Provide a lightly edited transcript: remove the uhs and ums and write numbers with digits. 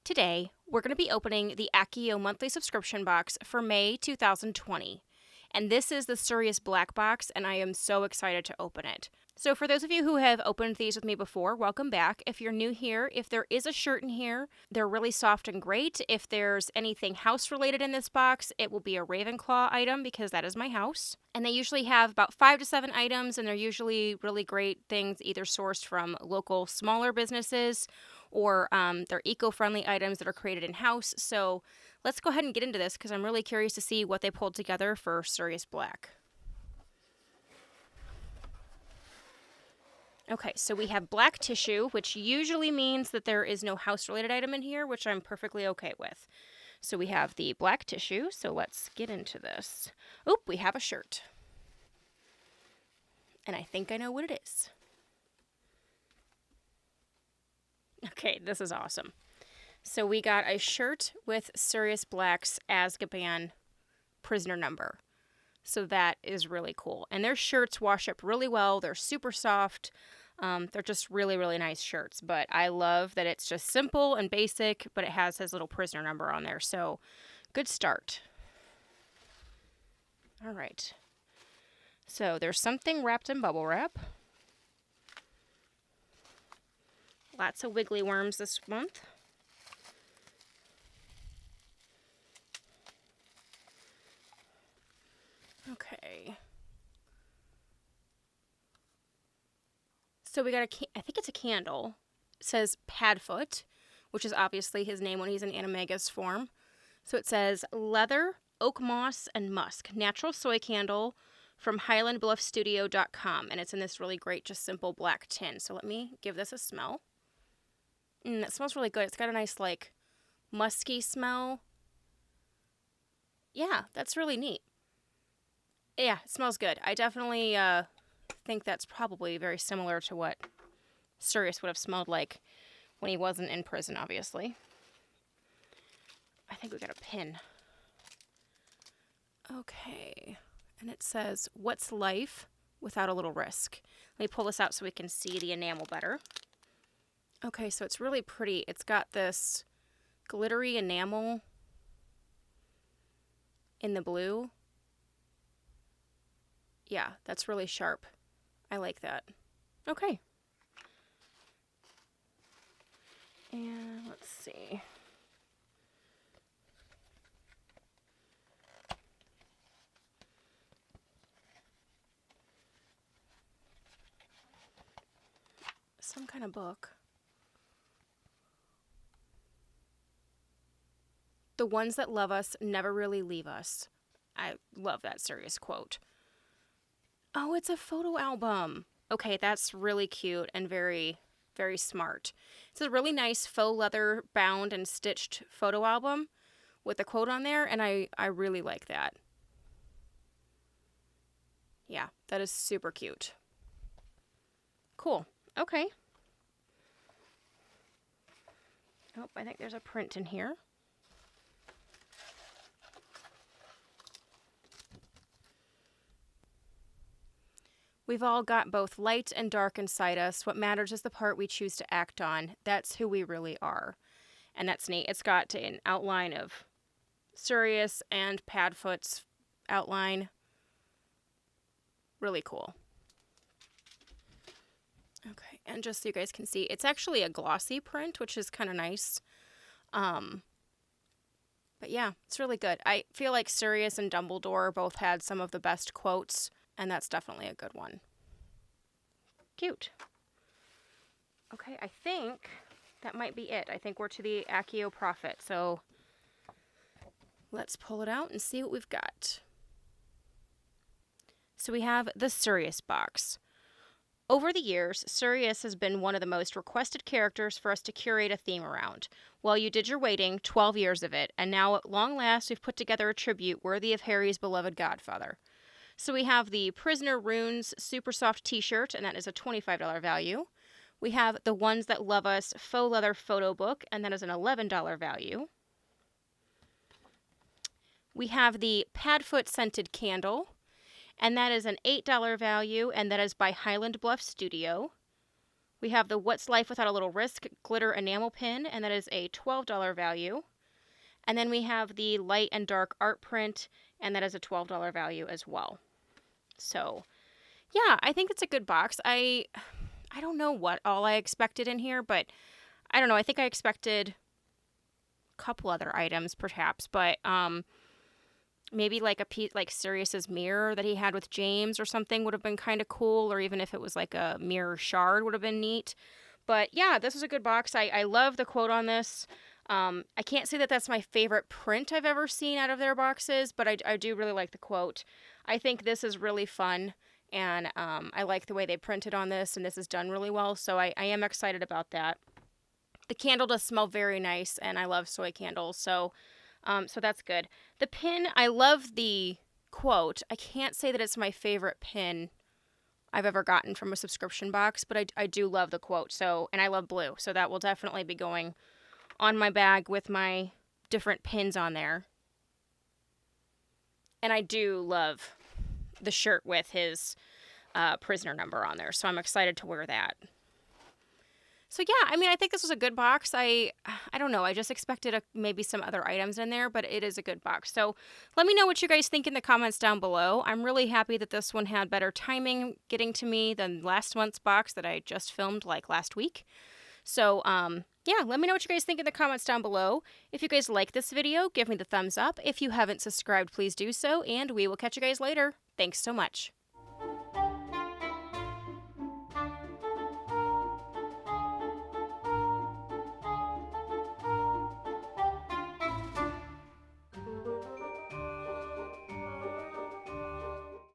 Today, we're going to be opening the Accio monthly subscription box for May 2020. And this is the Sirius Black Box, and I am so excited to open it. So for those of you who have opened these with me before, welcome back. If you're new here, if there is a shirt in here, they're really soft and great. If there's anything house-related in this box, it will be a Ravenclaw item because that is my house. And they usually have about 5 to 7 items, and they're usually really great things either sourced from local smaller businesses or they're eco-friendly items that are created in-house. So let's go ahead and get into this because I'm really curious to see what they pulled together for Sirius Black. Okay, so we have black tissue, which usually means that there is no house-related item in here, which I'm perfectly okay with. So we have the black tissue, so let's get into this. Oop, we have a shirt. And I think I know what it is. Okay, this is awesome. So we got a shirt with Sirius Black's Azkaban prisoner number. So that is really cool. And their shirts wash up really well. They're super soft. They're just really, really nice shirts. But I love that it's just simple and basic, but it has his little prisoner number on there. So good start. All right. So there's something wrapped in bubble wrap. Lots of wiggly worms this month. Okay. So we got I think it's a candle. It says Padfoot, which is obviously his name when he's in Animagus form. So it says leather, oak moss, and musk. Natural soy candle from highlandbluffstudio.com. And it's in this really great, just simple black tin. So let me give this a smell. That smells really good. It's got a nice, like, musky smell. Yeah, that's really neat. Yeah, it smells good. I definitely think that's probably very similar to what Sirius would have smelled like when he wasn't in prison, obviously. I think we got a pin. Okay. And it says, "What's life without a little risk?" Let me pull this out so we can see the enamel better. Okay, so it's really pretty. It's got this glittery enamel in the blue. Yeah, that's really sharp. I like that. Okay. And let's see. Some kind of book. The ones that love us never really leave us. I love that Sirius quote. Oh, it's a photo album. Okay, that's really cute and very, very smart. It's a really nice faux leather bound and stitched photo album with a quote on there, and I really like that. Yeah, that is super cute. Cool. Okay. Oh, I think there's a print in here. We've all got both light and dark inside us. What matters is the part we choose to act on. That's who we really are. And that's neat. It's got an outline of Sirius and Padfoot's outline. Really cool. Okay, and just so you guys can see, it's actually a glossy print, which is kind of nice. But yeah, it's really good. I feel like Sirius and Dumbledore both had some of the best quotes. And that's definitely a good one. Cute. Okay, I think that might be it. I think we're to the Accio Prophet. So let's pull it out and see what we've got. So we have the Sirius box. Over the years, Sirius has been one of the most requested characters for us to curate a theme around. Well, you did your waiting, 12 years of it, and now at long last we've put together a tribute worthy of Harry's beloved godfather. So we have the Prisoner Runes Super Soft t-shirt, and that is a $25 value. We have the Ones That Love Us faux leather photo book, and that is an $11 value. We have the Padfoot scented candle, and that is an $8 value, and that is by Highland Bluff Studio. We have the What's Life Without a Little Risk glitter enamel pin, and that is a $12 value. And then we have the light and dark art print, and that is a $12 value as well. So, yeah, I think it's a good box. I don't know what all I expected in here, but I don't know. I think I expected a couple other items, perhaps, but maybe like a piece, like Sirius's mirror that he had with James or something would have been kind of cool, or even if it was like a mirror shard would have been neat. But yeah, this was a good box. I love the quote on this. I can't say that that's my favorite print I've ever seen out of their boxes, but I do really like the quote. I think this is really fun, and I like the way they printed on this, and this is done really well, so I am excited about that. The candle does smell very nice, and I love soy candles, so that's good. The pin, I love the quote. I can't say that it's my favorite pin I've ever gotten from a subscription box, but I do love the quote, so, and I love blue, so that will definitely be going on my bag with my different pins on there. And I do love the shirt with his prisoner number on there, so I'm excited to wear that. So yeah, I mean, I think this was a good box. I don't know. I just expected maybe some other items in there, but it is a good box. So let me know what you guys think in the comments down below. I'm really happy that this one had better timing getting to me than last month's box that I just filmed like last week. So yeah, let me know what you guys think in the comments down below. If you guys like this video, give me the thumbs up. If you haven't subscribed, please do so, and we will catch you guys later. Thanks so much.